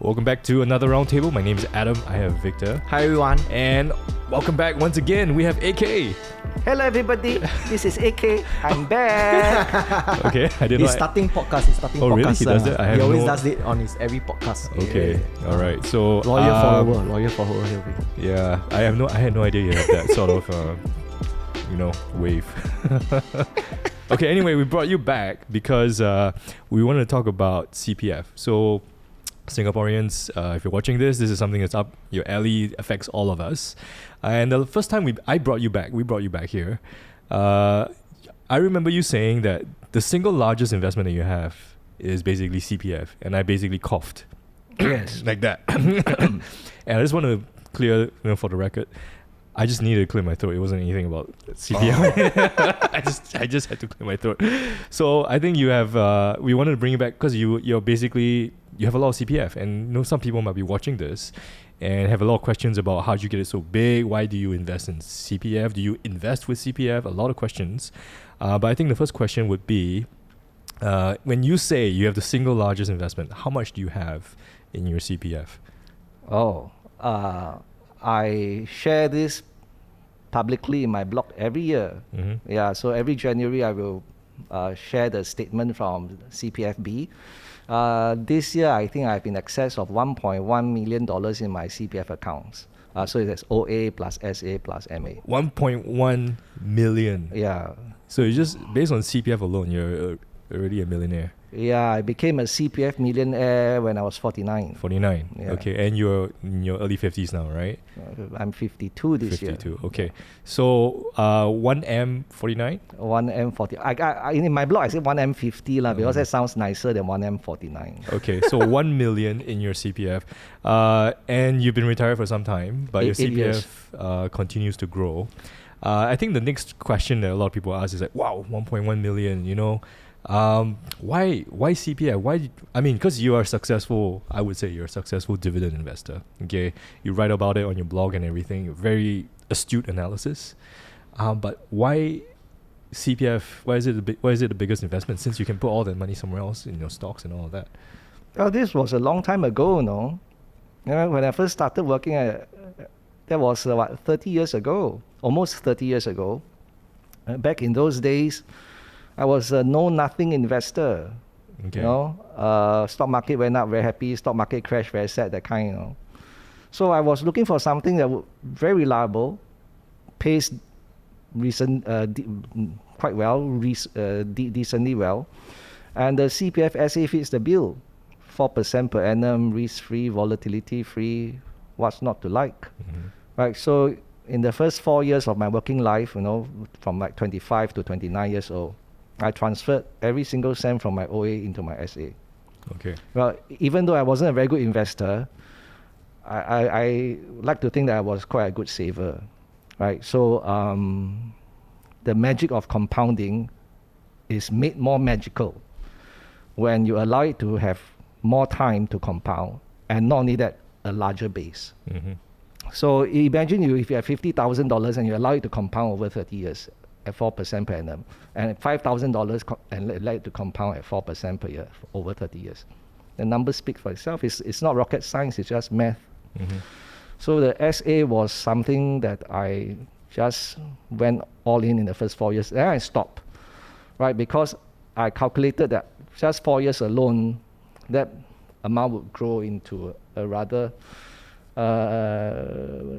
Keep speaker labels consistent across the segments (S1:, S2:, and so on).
S1: Welcome back to another roundtable. My name is Adam. I have Victor.
S2: Hi everyone.
S1: And welcome back once again. We have AK.
S3: Hello everybody, this is AK. I'm back.
S1: Okay, I didn't know.
S2: He's starting podcast.
S1: Oh, really? He does that? I have
S2: He always
S1: no-
S2: does it on his every podcast.
S1: Okay, all right. So
S2: Lawyer follower. Here we go.
S1: yeah, I had no idea you had that sort of wave. Okay, anyway, we brought you back because we wanted to talk about CPF. So Singaporeans, if you're watching this is something that's up your alley, affects all of us. And the first time we brought you back here, I remember you saying that the single largest investment that you have is basically CPF, and I basically coughed.
S3: Yes.
S1: Like that. And I just want to clear, for the record, I just needed to clear my throat. It wasn't anything about CPF. I just had to clear my throat. So I think you have. We wanted to bring you back because you have a lot of CPF, and some people might be watching this and have a lot of questions about how did you get it so big. Why do you invest in CPF? Do you invest with CPF? A lot of questions. But I think the first question would be, when you say you have the single largest investment, how much do you have in your CPF?
S3: I share this publicly in my blog every year.
S1: Mm-hmm.
S3: Yeah, so every January I will share the statement from CPFB. This year I think I have in excess of $1.1 million in my CPF accounts. So it's OA plus SA plus MA.
S1: 1.1 million.
S3: Yeah.
S1: So you just, based on CPF alone, you're already a millionaire.
S3: Yeah, I became a CPF millionaire when I was 49.
S1: 49.
S3: Yeah.
S1: Okay, and you're in your early 50s now, right?
S3: I'm 52 this year.
S1: 52. Okay. So 1M49?
S3: 1M40. I in my blog I said 1M50 because that sounds nicer than 1M49.
S1: Okay, so 1 million in your CPF. And you've been retired for some time, but your
S3: 8 years.
S1: CPF continues to grow. I think the next question that a lot of people ask is like, wow, 1.1 million, why CPF? Because you are successful. I would say you're a successful dividend investor. Okay, you write about it on your blog and everything. Very astute analysis. But why CPF? Why is it the biggest investment? Since you can put all that money somewhere else in your stocks and all of that.
S3: Well, this was a long time ago, no? When I first started working, that was 30 years ago, almost 30 years ago. Back in those days, I was a know-nothing investor.
S1: Okay.
S3: Stock market went up, very happy. Stock market crashed, very sad, that kind. So I was looking for something that was very reliable, pays quite well, decently well, and the CPF SA fits the bill. 4% per annum, risk-free, volatility-free. What's not to like?
S1: Mm-hmm.
S3: Right. So in the first 4 years of my working life, from like 25 to 29 years old, I transferred every single cent from my OA into my SA.
S1: Okay.
S3: Well, even though I wasn't a very good investor, I like to think that I was quite a good saver, right? So the magic of compounding is made more magical when you allow it to have more time to compound, and not only that, a larger base.
S1: Mm-hmm.
S3: So imagine if you have $50,000 and you allow it to compound over 30 years at 4% per annum, and $5,000 and let it to compound at 4% per year for over 30 years. The numbers speak for itself. It's not rocket science, it's just math.
S1: Mm-hmm.
S3: So the SA was something that I just went all in the first 4 years. Then I stopped, right? Because I calculated that just 4 years alone, that amount would grow into a rather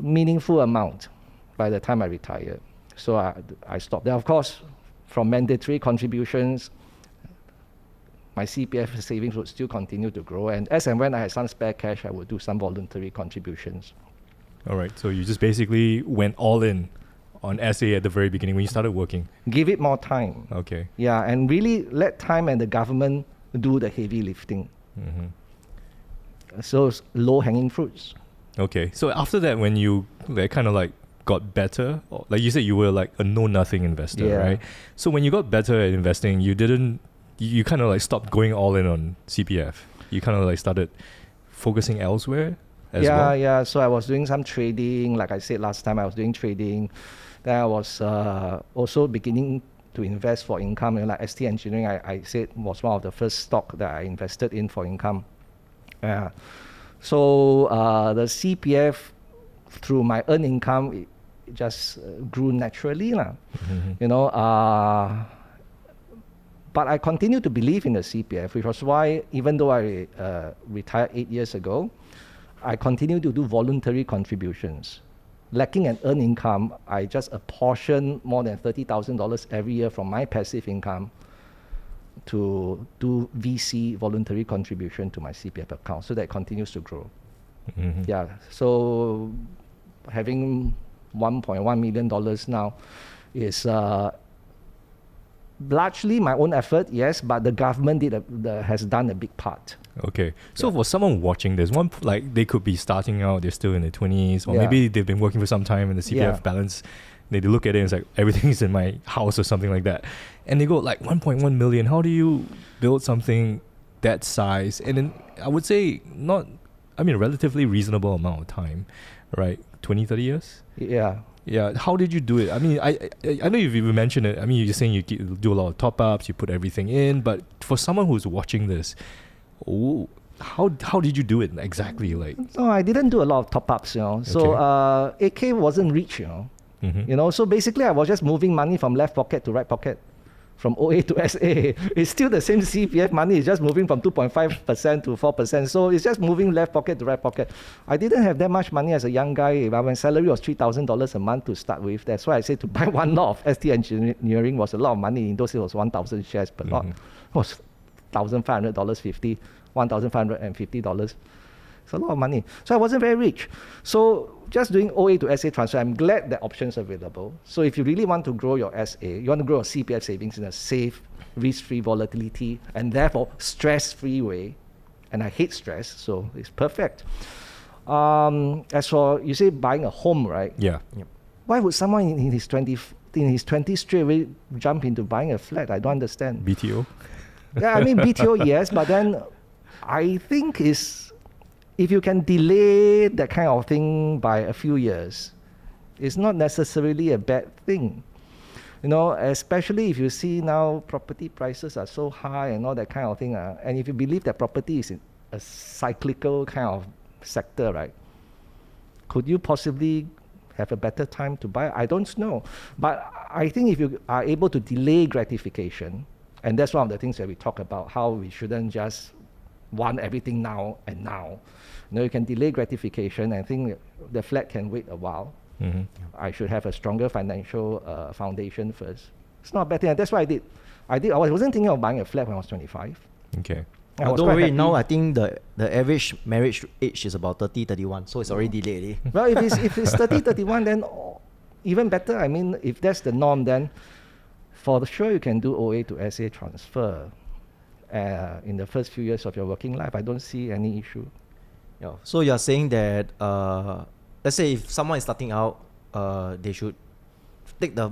S3: meaningful amount by the time I retired. So I stopped. Then of course, from mandatory contributions, my CPF savings would still continue to grow. And as and when I had some spare cash, I would do some voluntary contributions.
S1: All right. So you just basically went all in on SA at the very beginning when you started working.
S3: Give it more time.
S1: Okay.
S3: Yeah, and really let time and the government do the heavy lifting.
S1: Mm-hmm.
S3: So it's low-hanging fruits.
S1: Okay. So after that, when you got better, like you said, you were like a know-nothing investor,
S3: Yeah.
S1: right? So when you got better at investing, you kind of stopped going all in on CPF. You kind of started focusing elsewhere as well.
S3: Yeah. So I was doing some trading. Like I said last time, I was doing trading. Then I was also beginning to invest for income. Like ST Engineering, I said was one of the first stock that I invested in for income. So the CPF, through my earned income, it just grew naturally. You know, but I continue to believe in the CPF, which was why even though I retired 8 years ago, I continue to do voluntary contributions. Lacking an earned income, I just apportion more than $30,000 every year from my passive income to do VC voluntary contribution to my CPF account, so that it continues to grow. Yeah, so having $1.1 million now is largely my own effort, yes, but the government has done a big part.
S1: Okay, so for someone watching this, like they could be starting out, they're still in their 20s, or maybe they've been working for some time and the CPF balance, they look at it and it's like everything's in my house or something like that, and they go like 1.1 million. How do you build something that size? And then I would say a relatively reasonable amount of time, right? 20, 30 years? Yeah. How did you do it? I mean, I know you've even mentioned it. I mean, you're saying you do a lot of top-ups, you put everything in, but for someone who's watching this, how did you do it exactly? Like,
S3: no, I didn't do a lot of top-ups, you know. So 8K wasn't reached, you know. You know, so basically I was just moving money from left pocket to right pocket, from OA to SA. It's still the same CPF money. It's just moving from 2.5% to 4%. So it's just moving left pocket to right pocket. I didn't have that much money as a young guy. My salary was $3,000 a month to start with. That's why I said to buy one lot of ST Engineering was a lot of money. In those days, it was 1,000 shares per lot. It was $1,500.50, $1,550. It's a lot of money. So I wasn't very rich. So just doing OA to SA transfer, I'm glad that options are available. So if you really want to grow your SA, you want to grow your CPF savings in a safe, risk-free volatility, and therefore stress-free way, and I hate stress, so it's perfect. As for, you say buying a home, right?
S1: Yeah.
S3: Why would someone in his 20s straight away jump into buying a flat? I don't understand.
S1: BTO?
S3: Yeah, I mean BTO, yes, but then I think if you can delay that kind of thing by a few years, it's not necessarily a bad thing. You know, especially if you see now property prices are so high and all that kind of thing. And if you believe that property is in a cyclical kind of sector, right? Could you possibly have a better time to buy? I don't know. But I think if you are able to delay gratification, and that's one of the things that we talk about, how we shouldn't just want everything now and now. You know, you can delay gratification, and I think the flat can wait a while. I should have a stronger financial foundation first. It's not a bad thing, and that's what I did. I wasn't thinking of buying a flat when I was 25.
S1: Okay.
S2: Don't worry, now I think the average marriage age is about 30, 31, so it's already delayed.
S3: Well, if it's 30, 31, then even better. I mean, if that's the norm, then for sure you can do OA to SA transfer in the first few years of your working life. I don't see any issue.
S2: Yeah. So you're saying that let's say if someone is starting out, they should take at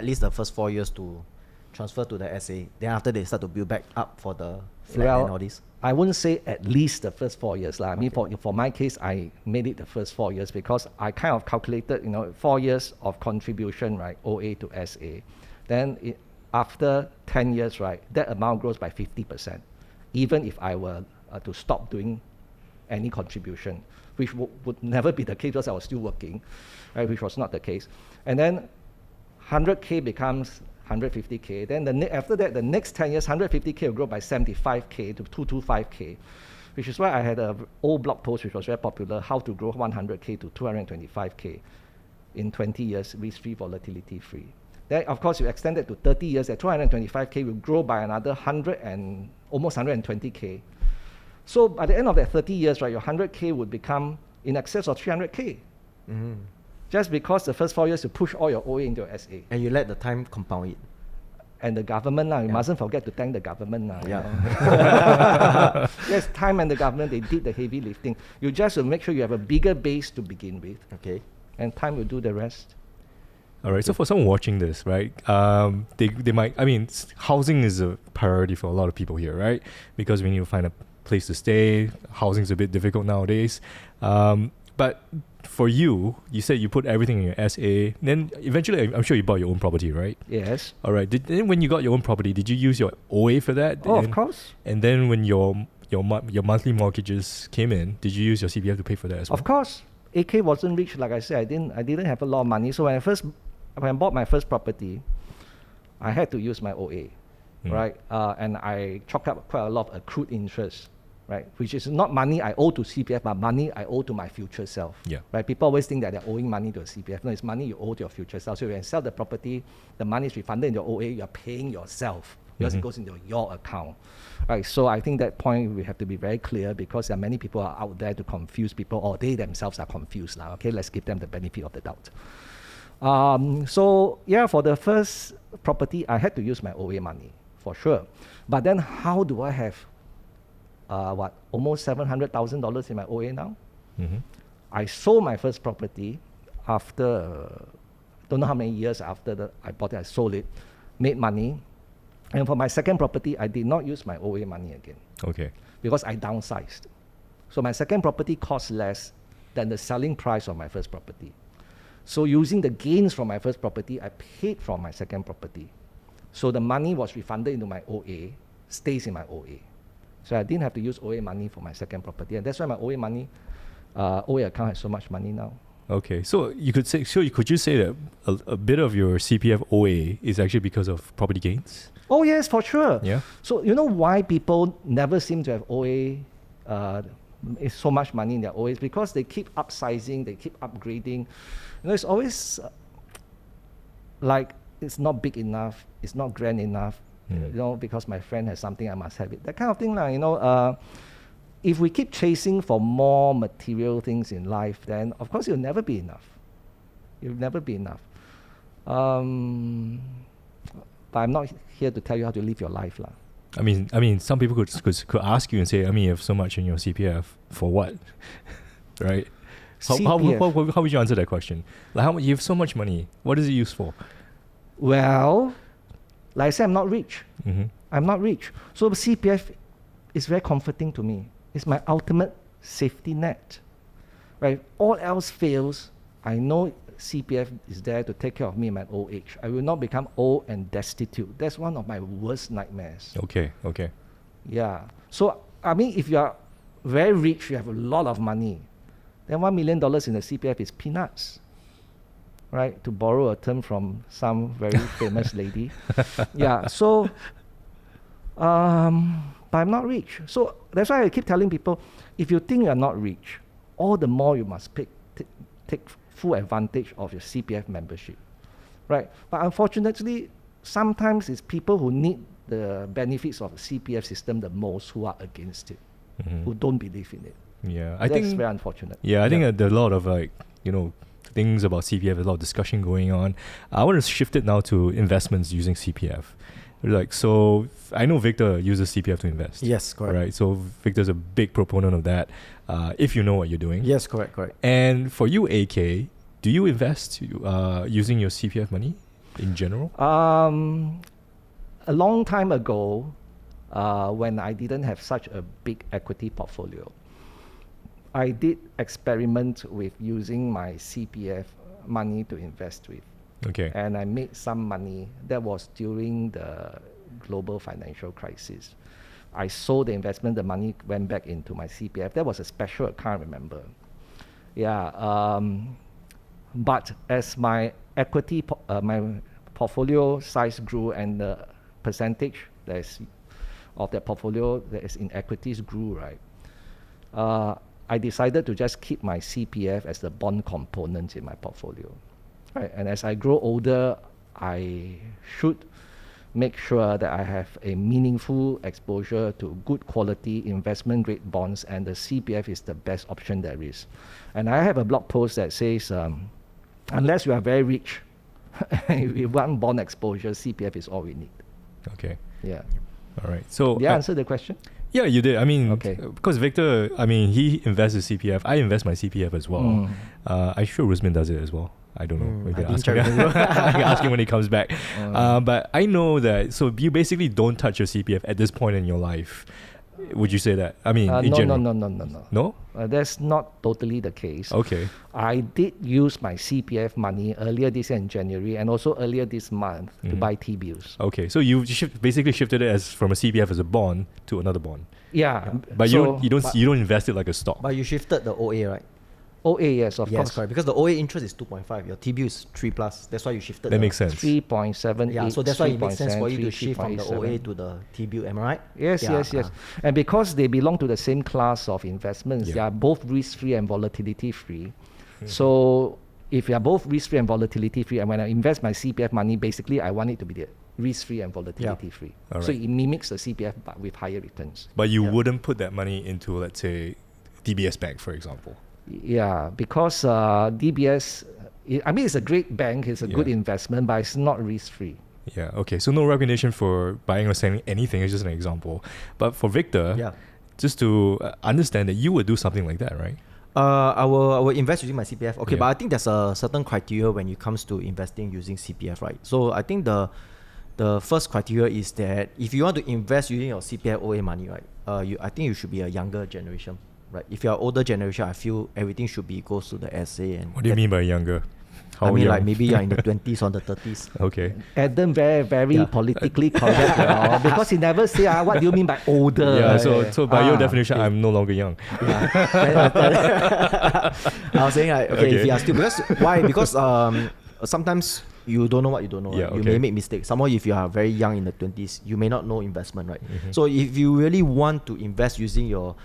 S2: least the first 4 years to transfer to the SA. Then after they start to build back up for the flat and all this.
S3: I wouldn't say at least the first 4 years. I mean, for my case, I made it the first 4 years because I kind of calculated, 4 years of contribution, right, OA to SA. Then after 10 years, right, that amount grows by 50%, even if I were to stop doing any contribution, which would never be the case because I was still working, right, which was not the case. And then 100K becomes 150K. Then after that, the next 10 years, 150K will grow by 75K to 225K, which is why I had an old blog post which was very popular, how to grow 100K to 225K in 20 years, risk-free, volatility-free. Then, of course, you extend it to 30 years, that 225K will grow by another almost 120K. So by the end of that 30 years, right, your 100K would become in excess of 300K. Just because the first 4 years you push all your OA into your SA.
S2: And you let the time compound it.
S3: And the government now, you mustn't forget to thank the government now.
S2: Yeah.
S3: Yes, time and the government, they did the heavy lifting. You just will make sure you have a bigger base to begin with.
S2: Okay.
S3: And time will do the rest.
S1: All right. So for someone watching this, right, they might, housing is a priority for a lot of people here, right? Because we need to find a place to stay. Housing's a bit difficult nowadays. But for you said you put everything in your SA. Then eventually, I'm sure you bought your own property, right?
S3: Yes.
S1: All right. Then when you got your own property, did you use your OA for that?
S3: Oh, of course.
S1: And then when your your monthly mortgages came in, did you use your CPF to pay for that as well?
S3: Of course, AK wasn't rich. Like I said, I didn't have a lot of money. So when I bought my first property, I had to use my OA, right? And I chalked up quite a lot of accrued interest, right? Which is not money I owe to CPF, but money I owe to my future self.
S1: Yeah.
S3: Right? People always think that they're owing money to a CPF. No, it's money you owe to your future self. So when you sell the property, the money is refunded in your OA. You're paying yourself because it goes into your account. Right, so I think that point we have to be very clear, because there are many people are out there to confuse people, or they themselves are confused now. Okay, let's give them the benefit of the doubt. So yeah, for the first property, I had to use my OA money for sure. But then, how do I have almost $700,000 in my OA now? I sold my first property after don't know how many years after I bought it. I sold it, made money. And for my second property, I did not use my OA money again.
S1: Okay.
S3: Because I downsized. So my second property cost less than the selling price of my first property. So using the gains from my first property, I paid for my second property. So the money was refunded into my OA, stays in my OA. So I didn't have to use OA money for my second property. And that's why my OA account has so much money now.
S1: Okay, so could you say that a bit of your CPF OA is actually because of property gains?
S3: Oh yes, for sure.
S1: Yeah.
S3: So you know why people never seem to have OA, is so much money in their OA? Is because they keep upsizing, they keep upgrading. You know, it's always like it's not big enough, it's not grand enough. You know, because my friend has something, I must have it. That kind of thing, you know. If we keep chasing for more material things in life, then of course it'll never be enough. It'll never be enough. But I'm not here to tell you how to live your life, lah.
S1: I mean, some people could ask you and say, you have so much in your CPF for what, right? How would you answer that question? Like, you have so much money. What is it used for?
S3: Well, like I said, I'm not rich. I'm not rich. So the CPF is very comforting to me. It's my ultimate safety net, right? All else fails, I know CPF is there to take care of me in my old age. I will not become old and destitute. That's one of my worst nightmares.
S1: Okay.
S3: Yeah. So, I mean, if you are very rich, you have a lot of money, then $1 million in the CPF is peanuts, right? To borrow a term from some very famous lady. Yeah. So, but I'm not rich. So that's why I keep telling people, if you think you're not rich, all the more you must take full advantage of your CPF membership, right? But unfortunately, sometimes it's people who need the benefits of the CPF system the most who are against it, who don't believe in it.
S1: Yeah,
S3: That's very unfortunate.
S1: Yeah, I think that there are a lot of things about CPF, a lot of discussion going on. I want to shift it now to investments using CPF. So I know Victor uses CPF to invest.
S2: Yes, correct.
S1: Right. So Victor's a big proponent of that. If you know what you're doing.
S2: Yes, correct.
S1: And for you, AK, do you invest using your CPF money in general?
S3: A long time ago, when I didn't have such a big equity portfolio, I did experiment with using my CPF money to invest with.
S1: Okay.
S3: And I made some money. That was during the global financial crisis. I sold the investment, the money went back into my CPF. That was a special account, remember. Yeah. But as my equity, my portfolio size grew and the percentage of that portfolio that is in equities grew, right? I decided to just keep my CPF as the bond component in my portfolio. Right. And as I grow older, I should make sure that I have a meaningful exposure to good quality investment grade bonds, and the CPF is the best option there is. And I have a blog post that says, unless you are very rich, if you want bond exposure, CPF is all we need.
S1: Okay.
S3: Yeah.
S1: All right. So
S3: did I answer the question?
S1: Yeah, you did. I mean,
S3: okay.
S1: Because Victor, he invests his CPF. I invest my CPF as well. I'm sure Rusmin does it as well. I don't know. Maybe I can ask him when he comes back. But I know that, so you basically don't touch your CPF at this point in your life. Would you say that? I mean, in
S3: No,
S1: general.
S3: no.
S1: No?
S3: That's not totally the case.
S1: Okay.
S3: I did use my CPF money earlier this year in January and also earlier this month to buy T-bills.
S1: Okay. So you basically shifted it as from a CPF as a bond to another bond.
S3: Yeah.
S1: But
S3: so,
S1: you don't invest it like a stock.
S2: But you shifted the OA, right?
S3: OA, yes, of
S2: Yes,
S3: course.
S2: correct. Because the OA interest is 2.5. Your T-bill is 3 plus. That's why you shifted.
S1: That makes sense.
S3: 3.7.
S2: Yeah, so that's why it makes sense for you to shift from the OA to the T-bill. Am I right?
S3: Yes,
S2: Yeah,
S3: yes. And because they belong to the same class of investments,
S1: Yeah.
S3: they are both risk-free and volatility-free. So if you are both risk-free and volatility-free, and when I invest my CPF money, basically I want it to be the risk-free and volatility-free.
S1: All
S3: So
S1: right.
S3: it mimics the CPF but with higher returns.
S1: But you
S2: Yeah.
S1: wouldn't put that money into, let's say, DBS Bank, for example.
S3: Yeah, because DBS, I mean, it's a great bank, it's a good
S1: Yeah.
S3: investment, but it's not risk-free.
S1: Yeah. Okay. So no recognition for buying or selling anything. It's just an example. But for Victor,
S2: Yeah.
S1: just to understand that you would do something like that, right?
S2: I will invest using my CPF. Okay,
S1: Yeah.
S2: but I think there's a certain criteria when it comes to investing using CPF, right? So I think the first criteria is that if you want to invest using your CPF OA money, right? I think you should be a younger generation, right? If you're older generation, I feel everything should be goes to the SA and.
S1: What do you mean by younger? How
S2: I mean,
S1: young?
S2: like maybe you're in the 20s or the 30s.
S1: Okay.
S3: Adam very
S2: Yeah.
S3: politically correct, because he never say, what do you mean by older?
S1: Yeah. So by your definition,
S2: okay.
S1: I'm no longer young.
S2: I was saying like, okay, if you are still because why? Because sometimes you don't know what you don't know.
S1: Yeah,
S2: Right? You
S1: okay.
S2: may make mistakes. Somehow if you are very young in the 20s, you may not know investment, right?
S1: Mhm.
S2: So if you really want to invest using your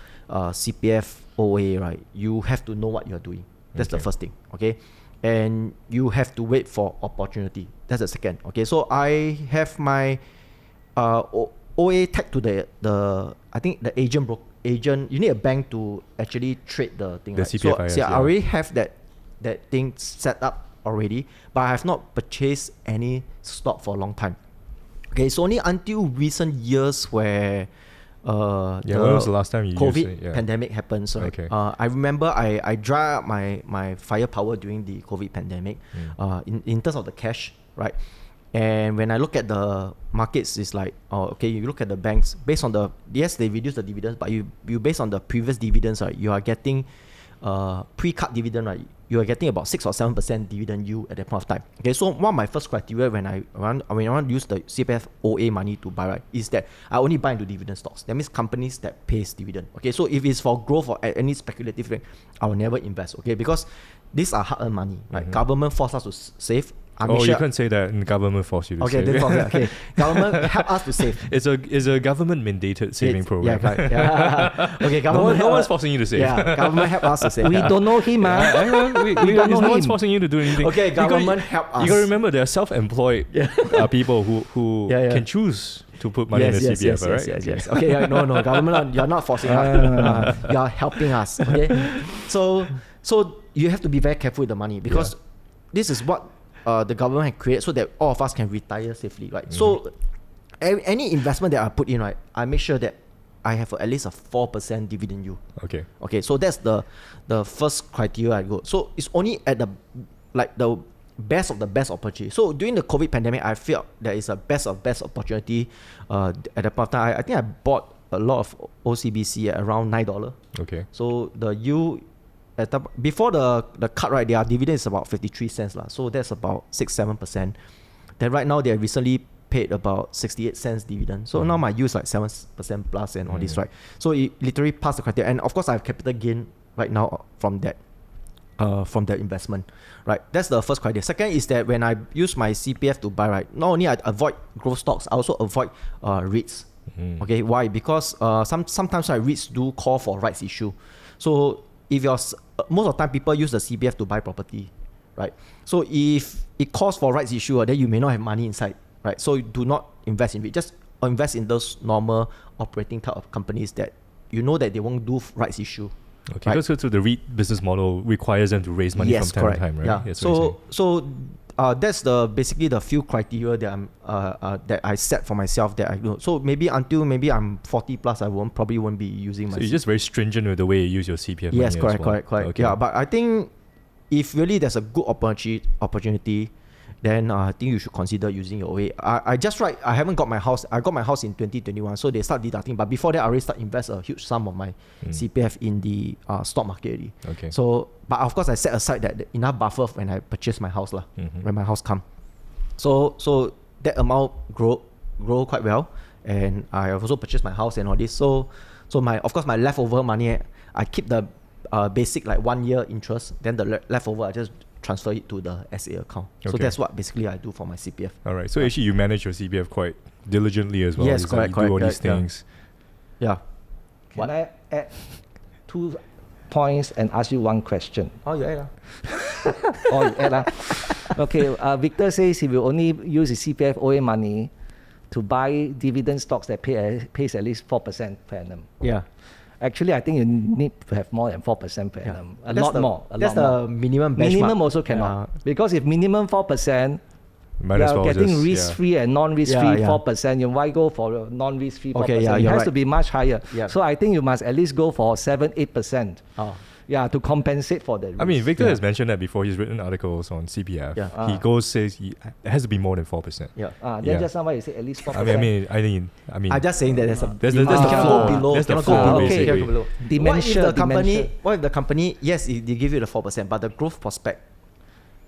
S2: CPF OA, right, you have to know what you're doing. That's the
S1: Okay.
S2: first thing, okay? And you have to wait for opportunity. That's the second. Okay, so I have my OA tagged to the I think the agent. You need a bank to actually trade the thing.
S1: The
S2: right?
S1: CPF
S2: So
S1: IS,
S2: see, I
S1: yeah.
S2: already have that thing set up already, but I have not purchased any stock for a long time. Okay, it's only until recent years where
S1: Yeah. When was the last time you
S2: COVID
S1: used it? Yeah.
S2: pandemic happens, right?
S1: Okay.
S2: I remember I dry up my firepower during the COVID pandemic, in terms of the cash, right? And when I look at the markets, it's like, okay, you look at the banks based on yes, they reduce the dividends, but you based on the previous dividends, right? You are getting pre-cut dividend, right? You are getting about 6 or 7% dividend yield at that point of time. Okay, so one of my first criteria when I want to use the CPF OA money to buy, right, is that I only buy into dividend stocks. That means companies that pays dividend. Okay, so if it's for growth or any speculative thing, I will never invest. Okay, because these are hard-earned money, right? Government force us to save.
S1: You can't say that. And government force you to
S2: Okay,
S1: save.
S2: then force it. Okay, government help us to save.
S1: It's a government mandated saving program.
S2: Yeah, right. Yeah. Okay, government.
S1: No one's forcing you to save.
S2: Yeah, government help us to save.
S3: We don't know him,
S1: we
S3: don't know
S1: no one's
S3: him.
S1: forcing you to do anything.
S2: Okay,
S1: You gotta-
S2: government help us.
S1: You gotta remember there are self-employed people who
S2: Yeah, yeah.
S1: can choose to put money in the CPF, right?
S2: Yes. Okay, yeah, no, government, you're not forcing us. You're helping us. Okay, so you have to be very careful with the money because this is what the government had created so that all of us can retire safely, right? So any investment that I put in, right, I make sure that I have at least a 4% dividend yield.
S1: Okay.
S2: Okay, so that's the first criteria I go. So it's only at the best of the best opportunity. So during the COVID pandemic, I felt there is a best of best opportunity. At the point of time, I think I bought a lot of OCBC at around $9.
S1: Okay.
S2: So the yield before the cut, right, their dividend is about 53 cents lah. So that's about 6-7%. Then right now they recently paid about 68 cents dividend. So now my yield is like 7% plus and all this, right? So it literally passed the criteria. And of course I have capital gain right now from that investment, right? That's the first criteria. Second is that when I use my CPF to buy, right, not only I avoid growth stocks, I also avoid REITs. Okay, why? Because sometimes REITs do call for rights issue. So if most of the time people use the CPF to buy property, right? So if it calls for rights issue, then you may not have money inside, right? So you do not invest in it. Just invest in those normal operating type of companies that you know that they won't do rights issue.
S1: Okay,
S2: right?
S1: so the REIT business model requires them to raise money from time to time, right?
S2: Yeah.
S1: That's what you're
S2: So that's basically the few criteria that that I set for myself that I do. So until I'm 40 plus, I probably won't be using my.
S1: So you're just very stringent with the way you use your CPF
S2: Yes,
S1: money as
S2: correct.
S1: well. Okay.
S2: Yeah, but I think if really there's a good opportunity, then I think you should consider using your OA. I haven't got my house. I got my house in 2021, so they start deducting. But before that, I already start invest a huge sum of my CPF in the stock market already.
S1: Okay.
S2: So, but of course, I set aside that enough buffer when I purchase my house lah. When my house come. So that amount grow quite well, and I have also purchased my house and all this. So my leftover money, I keep the basic like 1 year interest. Then the leftover, I just transfer it to the SA account. So
S1: Okay.
S2: that's what basically I do for my CPF.
S1: All right. So actually, you manage your CPF quite diligently as well.
S2: Yes,
S1: Is that
S2: correct,
S1: You do all
S2: correct,
S1: these things.
S2: Yeah.
S3: Can I add 2 points and ask you one question?
S2: Oh yeah.
S3: Oh, you add, Okay, Victor says he will only use his CPF OA money to buy dividend stocks that pays at least 4% per annum.
S2: Yeah.
S3: Actually, I think you need to have more than 4% per annum. A
S2: That's
S3: lot
S2: the-
S3: more.
S2: That's the minimum benchmark.
S3: Minimum also cannot. Because if minimum 4%,
S1: Might
S3: you
S1: as
S3: are
S1: well
S3: getting
S1: just,
S3: risk-free and non-risk-free
S2: Yeah, yeah.
S3: 4%. You why go for a non-risk-free 4%?
S2: Okay, yeah,
S3: it
S2: you're
S3: has
S2: right.
S3: to be much higher.
S2: Yeah.
S3: So I think you must at least go for 7-8%.
S2: Oh.
S3: Yeah, to compensate for the risk.
S1: I mean, Victor
S2: Yeah.
S1: has mentioned that before. He's written articles on CPF.
S2: Yeah.
S1: He says it has to be more than 4%.
S2: Yeah.
S3: Then
S1: Yeah.
S3: just now what you say, at least 4%.
S1: I mean,
S2: I'm just saying that there's a
S1: That's the
S2: you cannot
S1: floor.
S2: go below.
S1: That's the
S2: Cannot
S1: floor,
S2: go below.
S3: basically.
S2: Cannot go below.
S3: Dementia,
S2: What if the company? Yes, they give you the 4%, but the growth prospect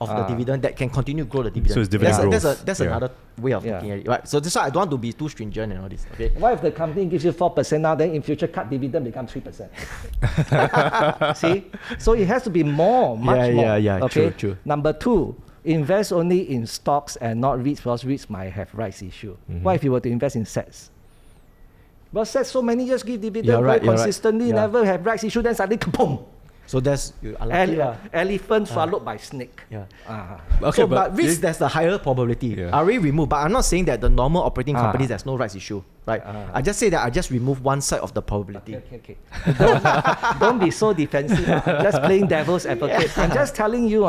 S2: of the dividend that can continue to grow the dividend.
S1: So it's dividend growth.
S2: That's
S1: Yeah.
S2: another way of
S3: Yeah.
S2: looking at it, right? So that's why I don't want to be too stringent and all this. Okay.
S3: What if the company gives you 4% now, then in future cut dividend become 3%? See? So it has to be more, much more.
S2: Yeah.
S3: Okay?
S2: True.
S3: Number 2, invest only in stocks and not REITs because REITs might have rights issue. What if you were to invest in sets? But sets so many years give dividend
S2: You're right,
S3: very
S2: you're right.
S3: consistently,
S2: Yeah.
S3: never have rights issue, then suddenly kaboom!
S2: So that's unlucky lah.
S3: Elephant swallowed by snake.
S2: Yeah.
S1: Okay,
S2: So, but REITs, there's the higher probability.
S1: Yeah.
S2: I already removed, but I'm not saying that the normal operating companies there's no rights issue, right? I just say that I just remove one side of the probability.
S3: Okay. Don't be so defensive. Just playing devil's advocate. I'm just telling you,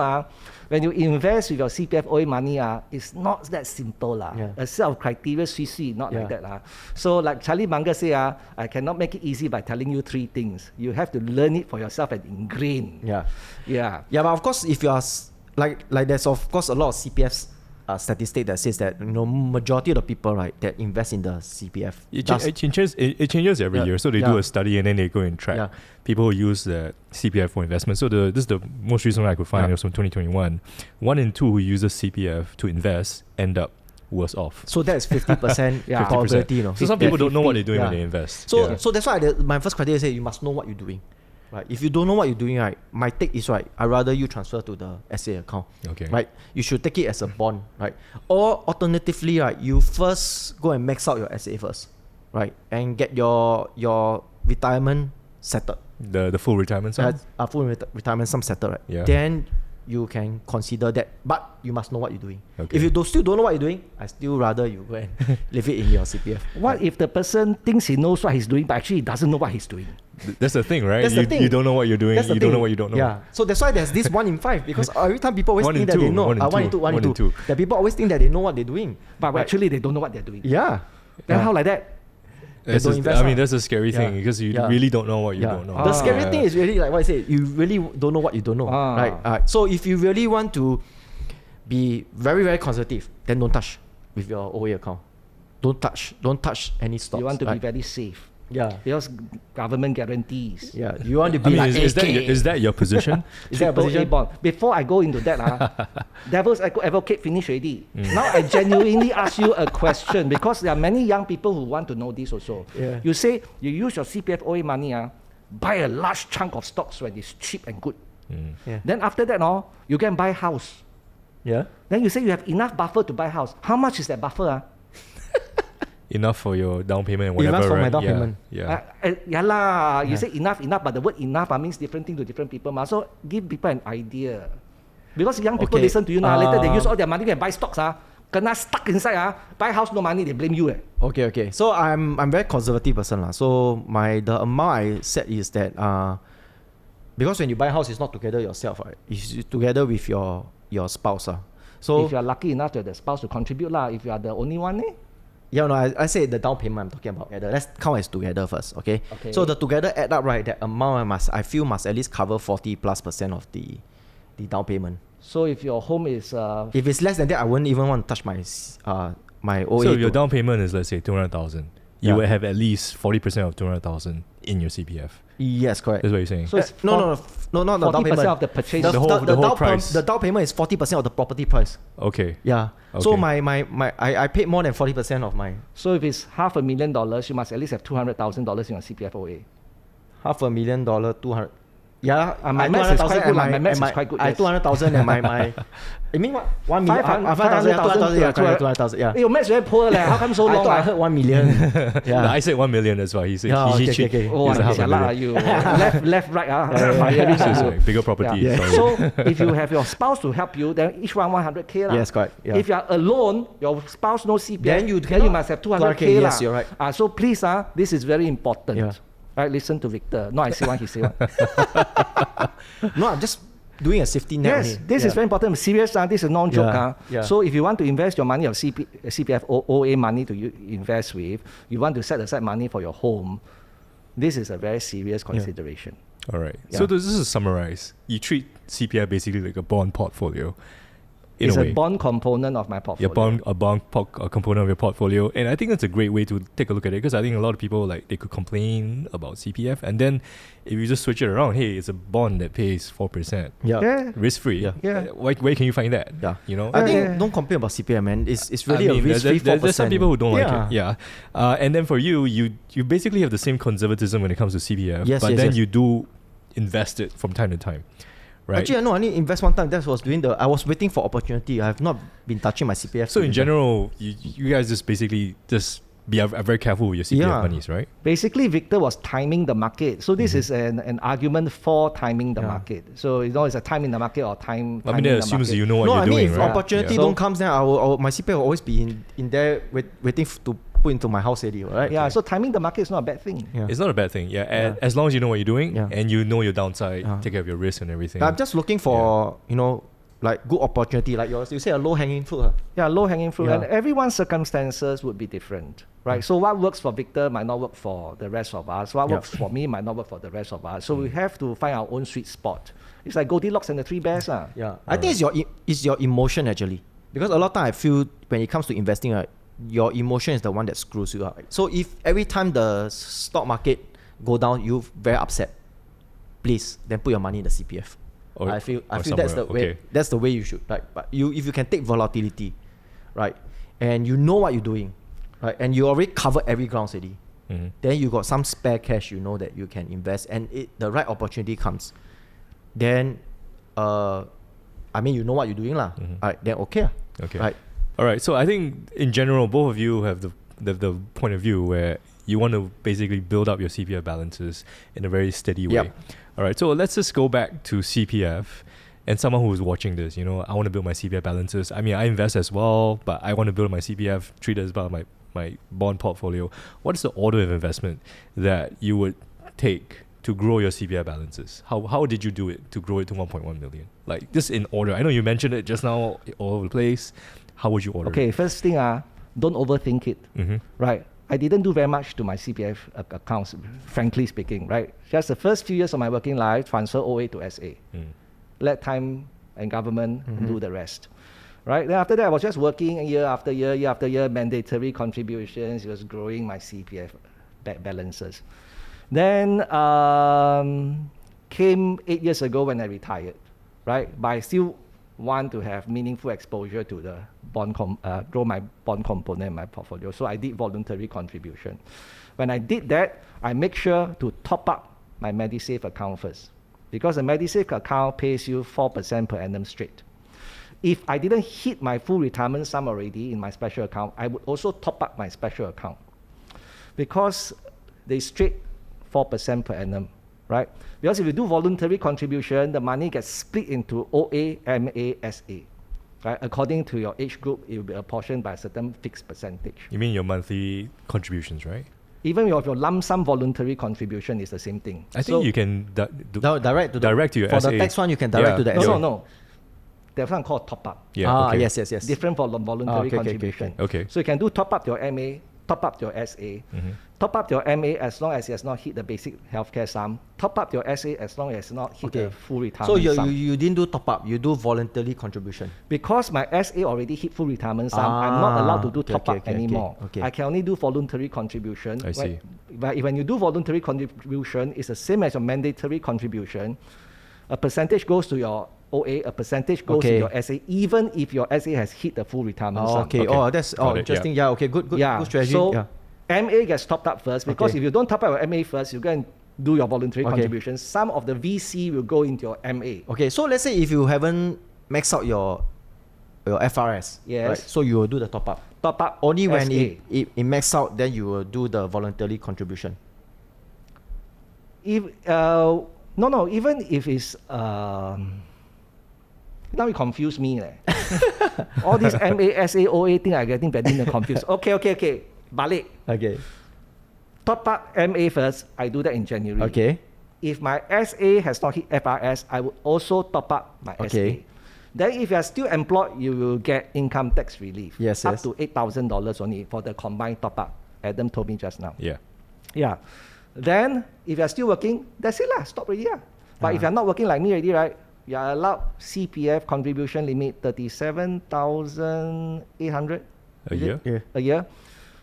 S3: when you invest with your CPF OA money, it's not that simple.
S2: Yeah.
S3: A set of criteria, not
S2: Yeah.
S3: like that. So like Charlie Munger say, I cannot make it easy by telling you 3 things. You have to learn it for yourself and ingrain.
S2: Yeah.
S3: Yeah.
S2: Yeah, but of course, if you are like there's of course a lot of CPF statistic that says that majority of the people right that invest in the CPF
S1: It changes every
S2: Yeah.
S1: year. So they do a study and then they go and track people who use the CPF for investment. So this is the most recent one I could find. It was from 2021. 1 in 2 who uses CPF to invest end up worse off.
S2: So that's 50%
S3: Yeah.
S2: probability.
S1: 50%. So some people don't know what they're doing when
S2: Yeah.
S1: they invest.
S2: So
S1: Yeah.
S2: so that's why my first criteria say you must know what you're doing. Right. If you don't know what you're doing, right, my take is right. I'd rather you transfer to the SA account.
S1: Okay.
S2: Right. You should take it as a bond, right? Or alternatively, right, you first go and max out your SA first, right, and get your retirement settled.
S1: The full retirement sum?
S2: Full retirement sum settled, right?
S1: Yeah.
S2: Then you can consider that, but you must know what you're doing.
S1: Okay.
S2: If you still don't know what you're doing, I still rather you go and leave it in your CPF.
S3: What if the person thinks he knows what he's doing, but actually he doesn't know what he's doing?
S1: That's the thing, right?
S2: That's the thing.
S1: You don't know what you're doing.
S2: That's the
S1: You don't know
S2: thing.
S1: what you don't know.
S2: Yeah. So that's why there's this 1 in 5 because every time people always
S1: One
S2: think
S1: in
S2: that they
S1: two,
S2: know.
S1: one in
S2: 1 in
S1: two.
S2: 2. That people always think that they know what they're doing.
S3: But
S2: Right.
S3: actually they don't know what they're doing.
S2: Yeah.
S3: Then
S2: Yeah.
S3: how like that?
S2: don't invest,
S1: That's a scary
S2: Yeah.
S1: thing because you
S2: Yeah.
S1: really don't know what you
S2: Yeah.
S1: don't know.
S2: The scary thing is really like what I said, you really don't know what you don't know.
S3: Ah.
S2: Right? So if you really want to be very, very conservative, then don't touch with your OA account. Don't touch any stocks.
S3: You want to be
S2: right?
S3: very safe.
S2: Yeah.
S3: Because government guarantees.
S2: Yeah. You want to
S1: I
S2: be
S1: mean,
S2: like
S1: is that your position?
S2: Is that a
S3: Triple A
S2: position?
S3: bond. Before I go into that, devil's advocate finish already. Now I genuinely ask you a question because there are many young people who want to know this also.
S2: Yeah.
S3: You say you use your CPF OA money, buy a large chunk of stocks when it's cheap and good.
S2: Yeah.
S3: Then after that, you can buy house.
S2: Yeah.
S3: Then you say you have enough buffer to buy house. How much is that buffer?
S1: Enough for your down payment and whatever,
S2: Enough for my
S1: right?
S2: down
S1: Yeah.
S2: payment.
S1: Yeah.
S3: Yeah lah. You say enough, but the word enough means different thing to different people. So give people an idea. Because young people
S2: Okay,
S3: listen to you now, later they use all their money and buy stocks. Kena stuck inside. Buy house, no money, they blame you.
S2: Okay. So I'm very conservative person lah. So the amount I set is that because when you buy house, it's not together yourself, right? It's together with your spouse. So
S3: If you are lucky enough to have the spouse to contribute lah, if you are the only one,
S2: yeah, no, I say the down payment I'm talking about together. Let's count as together first, okay?
S3: Okay.
S2: So the together add up, right? That amount I feel must at least cover 40+% of the down payment.
S3: So if your home is
S2: If it's less than that, I wouldn't even want to touch my OA.
S1: So if your down payment is, let's say, 200,000, you
S2: Yeah.
S1: would have at least 40% of 200,000 in your CPF.
S2: Yes, correct.
S1: That's what you're saying.
S3: so it's
S2: No, not the down
S3: 40%
S2: payment.
S3: of the purchase.
S1: The whole
S2: down
S1: price.
S2: The down payment is 40% of the property price.
S1: Okay.
S2: Yeah. So
S1: Okay.
S2: I paid more than 40% of my
S3: So if it's $500,000, you must at least have $200,000 in your CPF OA.
S2: $500,000, 200. Yeah,
S3: My maths is quite good. My maths is quite good.
S2: I
S3: Yes.
S2: 200,000 and my. You mean what? 1 million? 500,000. 200,000. Yeah, correct, 200,000. Yeah.
S3: Your maths very poor. How come so
S2: I
S3: long?
S2: thought I heard 1 million.
S1: No,
S2: Yeah.
S1: I said 1 million. That's why he said.
S2: Yeah,
S1: he,
S2: okay, okay.
S3: Oh,
S1: he's a half a
S3: jialat,
S1: million.
S3: you left, right.
S1: So sorry, bigger property.
S2: Yeah.
S1: Sorry.
S3: So if you have your spouse to help you, then each one 100K lah.
S2: Yes, correct. Yeah.
S3: If you are alone, your spouse no CPF,
S2: Then you
S3: you
S2: cannot-
S3: must have 200K
S2: yes,
S3: lah.
S2: you're right.
S3: So please, this is very important.
S2: Yeah.
S3: Right, listen to Victor. No, I say one, he say one.
S2: No, I'm just doing a safety net.
S3: Yes,
S2: only.
S3: this is
S2: Yeah.
S3: very important. Serious, this is non-joke.
S2: Yeah, yeah.
S3: So if you want to invest your money of CPF OA money to invest with, you want to set aside money for your home, this is a very serious consideration.
S1: All right.
S3: Yeah.
S1: So this is to summarize. You treat CPF basically like a bond portfolio. In
S3: It's
S1: a
S3: a
S1: way.
S3: bond component of my portfolio.
S1: A component of your portfolio, and I think that's a great way to take a look at it, because I think a lot of people, like, they could complain about CPF, and then if you just switch it around, hey, it's a bond that pays 4%,
S2: Yeah.
S3: Yeah.
S1: risk free.
S2: Yeah.
S3: Yeah.
S1: Where can you find that?
S2: Yeah.
S1: You know.
S2: I think
S3: Yeah.
S2: don't complain about CPF, man. It's really a risk-free 4%.
S1: there's some people who don't like
S2: Yeah.
S1: it. Yeah. And then for you basically have the same conservatism when it comes to CPF,
S2: Yes,
S1: but
S2: yes,
S1: then
S2: yes.
S1: you do invest it from time to time, right?
S2: Actually, I only invest one time. That was I was waiting for opportunity. I have not been touching my CPF.
S1: So
S2: to
S1: in
S2: invest.
S1: general, you guys just basically just be very careful with your CPF
S2: Yeah.
S1: monies, right?
S3: Basically, Victor was timing the market. So this is an argument for timing the
S2: Yeah.
S3: market. So it's a time in the market or time.
S1: I mean,
S3: timing
S1: that
S3: the
S1: assumes
S3: market.
S1: you know what
S2: No,
S1: you're
S2: I mean,
S1: doing,
S2: if
S1: right?
S2: opportunity
S3: Yeah.
S2: don't comes, then my CPF will always be in there waiting to put into my house already, right?
S3: Yeah, so timing the market is not a bad thing.
S2: Yeah.
S1: It's not a bad thing, yeah.
S2: Yeah.
S1: As long as you know what you're doing,
S2: Yeah.
S1: and you know your downside,
S2: Yeah.
S1: take care of your risk and everything.
S2: I'm just looking for like good opportunity, like yours. You say a low hanging fruit.
S3: Yeah, low hanging fruit.
S2: Yeah.
S3: And everyone's circumstances would be different, right? So what works for Victor might not work for the rest of us. What
S2: Yeah.
S3: works for me might not work for the rest of us. So we have to find our own sweet spot. It's like Goldilocks and the Three Bears.
S2: Yeah, I think it's your emotion actually, because a lot of time I feel when it comes to investing, right, your emotion is the one that screws you up. So if every time the stock market go down, you very upset, please then put your money in the CPF.
S1: Or-
S2: I feel
S1: or
S2: that's the
S1: somewhere,
S2: way.
S1: okay.
S2: That's the way you should. Like, but if you can take volatility, right, and you know what you're doing, right, and you already covered every ground already,
S1: Mhm.
S2: then you got some spare cash, you know that you can invest, and the right opportunity comes, then I mean, you know what you're doing lah.
S1: Mhm.
S2: Right, then okay.
S1: Okay.
S2: Right.
S1: All right. So I think in general, both of you have the point of view where you want to basically build up your CPF balances in a very steady way.
S2: Yep.
S1: All right. So let's just go back to CPF, and someone who's watching this, I want to build my CPF balances. I mean, I invest as well, but I want to build my CPF, treat it as part of my bond portfolio. What is the order of investment that you would take to grow your CPF balances? How did you do it to grow it to 1.1 million? Like, just in order. I know you mentioned it just now all over the place. How would you order
S3: Okay,
S1: it?
S3: first thing, don't overthink it.
S1: Mm-hmm.
S3: Right. I didn't do very much to my CPF accounts, frankly speaking, right? Just the first few years of my working life, transfer OA to SA.
S1: Mm.
S3: Let time and government do the rest. Right? Then after that, I was just working year after year, mandatory contributions. It was growing my CPF balances. Then came 8 years ago when I retired, right? But I still want to have meaningful exposure to the grow my bond component in my portfolio. So I did voluntary contribution. When I did that, I make sure to top up my MediSave account first, because the MediSave account pays you 4% per annum straight. If I didn't hit my full retirement sum already in my special account, I would also top up my special account, because they straight 4% per annum, right? Because if you do voluntary contribution, the money gets split into OA, MA, SA, right? According to your age group, it will be apportioned by a certain fixed percentage.
S1: You mean your monthly contributions, right?
S3: Even if your lump sum voluntary contribution is the same thing.
S1: I think you can
S2: Direct to
S1: your
S2: for
S1: SA.
S2: the tax one, you can direct to the SA.
S3: No. There's something called top up.
S1: Yeah. Okay.
S2: Yes.
S3: Different from voluntary
S2: okay.
S3: contribution.
S1: Okay.
S3: So you can do top up your MA top up your SA, top up your MA as long as it has not hit the basic healthcare sum, top up your SA as long as it has not hit the full retirement
S2: So
S3: sum.
S2: you didn't do top up, you do voluntary contribution.
S3: Because my SA already hit full retirement sum, I'm not allowed to do
S2: Okay,
S3: top up anymore.
S2: okay.
S3: I can only do voluntary contribution.
S1: I see.
S3: But when you do voluntary contribution, it's the same as your mandatory contribution. A percentage goes to your OA, a percentage goes to your SA, even if your SA has hit the full retirement sum.
S2: Okay.
S1: Okay.
S2: Oh, that's
S1: Got it,
S2: interesting. Yeah. Okay. Good strategy.
S3: So
S2: yeah.
S3: MA gets topped up first, because
S2: Okay.
S3: if you don't top up your MA first, you go and do your voluntary contribution. Some of the VC will go into your MA.
S2: Okay. So let's say if you haven't maxed out your FRS,
S3: Yes.
S2: right? So you will do the top up.
S3: Top up
S2: Only when
S3: SA.
S2: it maxes out, then you will do the voluntary contribution.
S3: If even if it's now you confuse me. All these MA, SA, OA thing are getting very confused. Okay. Balik.
S2: Okay.
S3: Top up MA first. I do that in January.
S2: Okay.
S3: If my SA has not hit FRS, I would also top up my
S2: Okay.
S3: SA. Then if you are still employed, you will get income tax relief.
S2: Yes,
S3: Up
S2: yes.
S3: to $8,000 only for the combined top up. Adam told me just now.
S1: Yeah.
S3: Yeah. Then if you are still working, that's it lah. Stop already lah. But if you are not working like me already, right? You are allowed CPF contribution limit 37,800
S1: A year?
S2: Yeah.
S3: a year.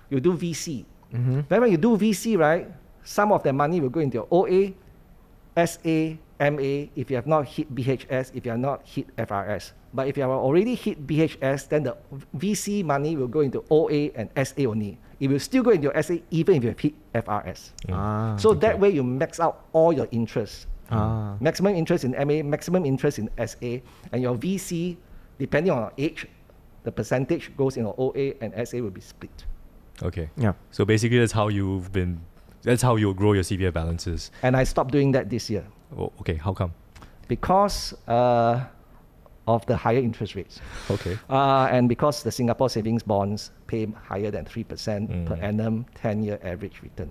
S3: You do VC.
S2: Mm-hmm.
S3: Then when you do VC, right? Some of the money will go into your OA, SA, MA. If you have not hit BHS, if you have not hit FRS. But if you have already hit BHS, then the VC money will go into OA and SA only. It will still go into your SA even if you have hit FRS. So that way you max out all your interests. Maximum interest in MA, maximum interest in SA, and your VC, depending on your age, the percentage goes in your OA and SA will be split.
S1: Okay.
S2: Yeah.
S1: So basically, that's how you'll grow your CPF balances.
S3: And I stopped doing that this year
S1: Oh, okay. How come?
S3: because of the higher interest rates.
S1: Okay.
S3: And because the Singapore savings bonds pay higher than 3% per annum 10-year average return.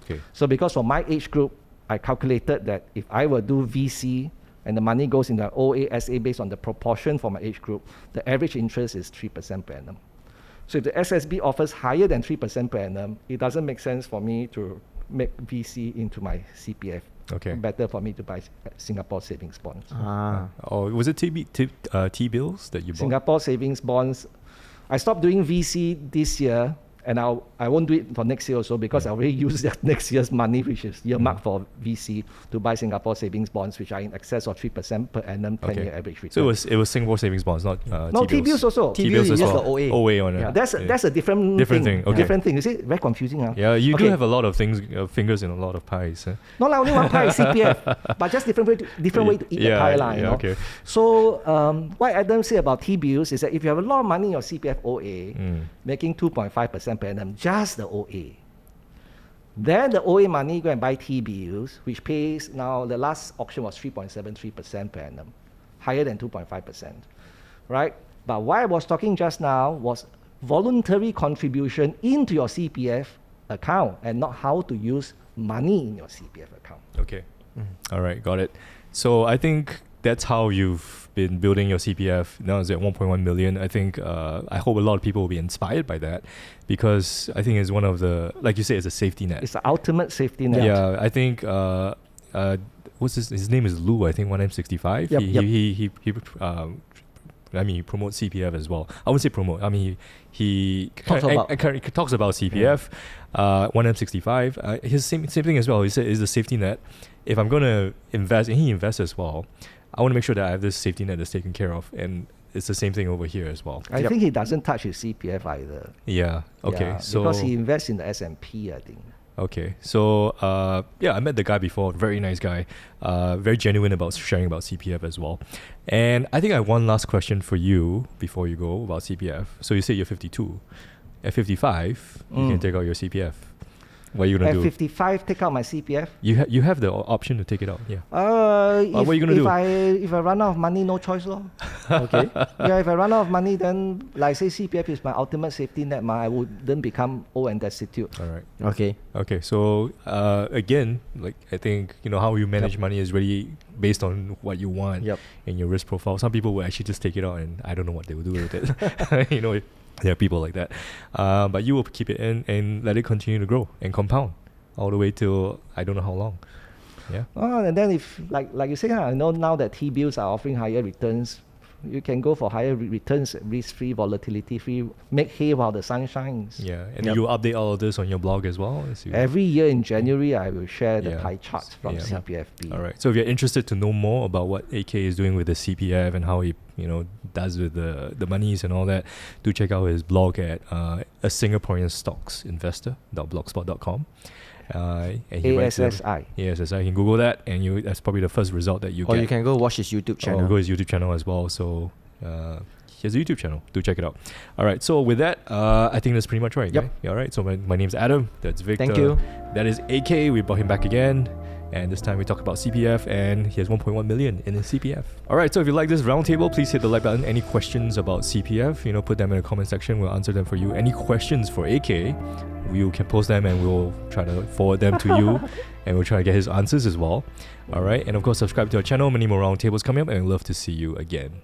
S1: Okay.
S3: So because for my age group, I calculated that if I were do VC and the money goes in the OA, SA based on the proportion for my age group, the average interest is 3% per annum. So if the SSB offers higher than 3% per annum, it doesn't make sense for me to make VC into my CPF.
S1: Okay.
S3: Better for me to buy Singapore savings bonds.
S1: Oh, was it T-bills that you bought?
S3: Singapore savings bonds. I stopped doing VC this year, and I won't do it for next year also because I already used that next year's money, which is earmarked for VC, to buy Singapore savings bonds, which are in excess of 3% per annum 10-year average return.
S1: So it was Singapore savings bonds, not
S3: no, T-bills also.
S2: T-bills
S1: as
S2: is
S1: well.
S2: the OA.
S1: OA on it.
S3: Yeah, that's a different
S1: thing. Okay.
S3: Different thing. You see, very confusing. Huh?
S1: Yeah, you do
S3: Okay.
S1: have a lot of things, fingers in a lot of pies.
S3: Not like only one pie is CPF, but just different way to eat the pie line.
S1: Yeah, okay.
S3: So what Adam said about T-bills is that if you have a lot of money in your CPF OA, making 2.5% per annum, just the OA, then the OA money go and buy T-bills, which pays now, the last auction was 3.73% per annum, higher than 2.5%, right? But what I was talking just now was voluntary contribution into your CPF account and not how to use money in your CPF account.
S1: Okay. All right, got it. So I think that's how you've been building your CPF. Now it's at 1.1 million. I think I hope a lot of people will be inspired by that, because I think it's one of the, like you say, it's a safety net.
S3: It's the ultimate safety net.
S1: Yeah, I think what's his name is Lou, I think 1M65.
S3: Yep,
S1: He promotes CPF as well. I wouldn't say promote. I mean, he talks about CPF. 1M65. His same thing as well. He said is the safety net. If I'm gonna invest, and he invests as well, I want to make sure that I have this safety net that's taken care of, and it's the same thing over here as well.
S3: I think he doesn't touch his CPF either.
S1: Yeah. Okay.
S3: Yeah,
S1: so
S3: because he invests in the S&P, I think.
S1: okay. So I met the guy before. Very nice guy. Very genuine about sharing about CPF as well. And I think I have one last question for you before you go about CPF. So you say you're 52. At 55, you can take out your CPF. What are you gonna do?
S3: At 55, take out my CPF.
S1: You have the option to take it out. Yeah.
S3: What
S1: are you gonna do?
S3: If I run out of money, no choice, lor.
S2: Okay.
S3: Yeah, if I run out of money, then like say CPF is my ultimate safety net, I wouldn't become old and destitute.
S1: All right.
S2: Okay.
S1: Okay, so again, like I think how you manage money is really based on what you want
S2: Yep.
S1: and your risk profile. Some people will actually just take it out, and I don't know what they will do with it. There are people like that, but you will keep it in and let it continue to grow and compound all the way till I don't know how long. Yeah.
S3: Oh, and then if like you say, I know now that T-bills are offering higher returns, you can go for higher returns, risk-free, volatility-free, make hay while the sun shines.
S1: Yeah, and
S2: Yep.
S1: you update all of this on your blog as well. As you
S3: Every year in January, I will share the
S1: Yeah.
S3: pie charts from
S1: Yeah.
S3: CPFB.
S1: All right. So if you're interested to know more about what AK is doing with the CPF and how he, does with the monies and all that, do check out his blog at a Singaporean stocks investor.blogspot.com. And he writes
S3: ASSI.
S1: ASSI. You can Google that, and that's probably the first result that you
S2: Or
S1: get.
S2: you can go watch his YouTube
S1: Or
S2: channel.
S1: go his YouTube channel as well. So he has a YouTube channel. Do check it out. All right. So with that, I think that's pretty much right.
S2: Yep.
S1: Okay? All right. So my name's Adam. That's Victor.
S2: Thank you.
S1: That is AK. We brought him back again. And this time we talk about CPF, and he has 1.1 million in his CPF. All right, so if you like this roundtable, please hit the like button. Any questions about CPF, put them in the comment section. We'll answer them for you. Any questions for AK, you can post them and we'll try to forward them to you, and we'll try to get his answers as well. All right, and of course, subscribe to our channel. Many more roundtables coming up, and we'd love to see you again.